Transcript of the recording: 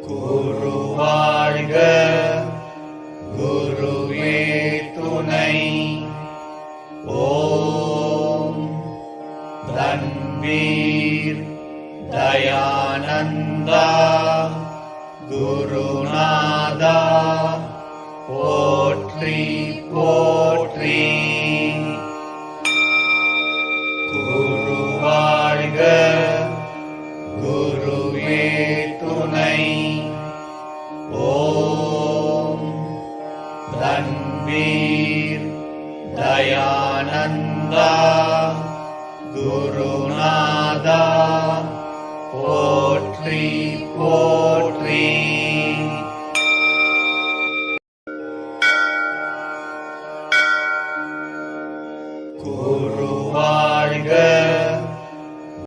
குரு வாழ்க, குருவே துணை. ஓம் தன்வீர் தயானந்தா குருநாதா போற்றி போற்றி. குரு வாழ்க, குருவே துணை. ஓம் தன்வீர் தயானந்தா குருநாதா போற்றி போற்றி.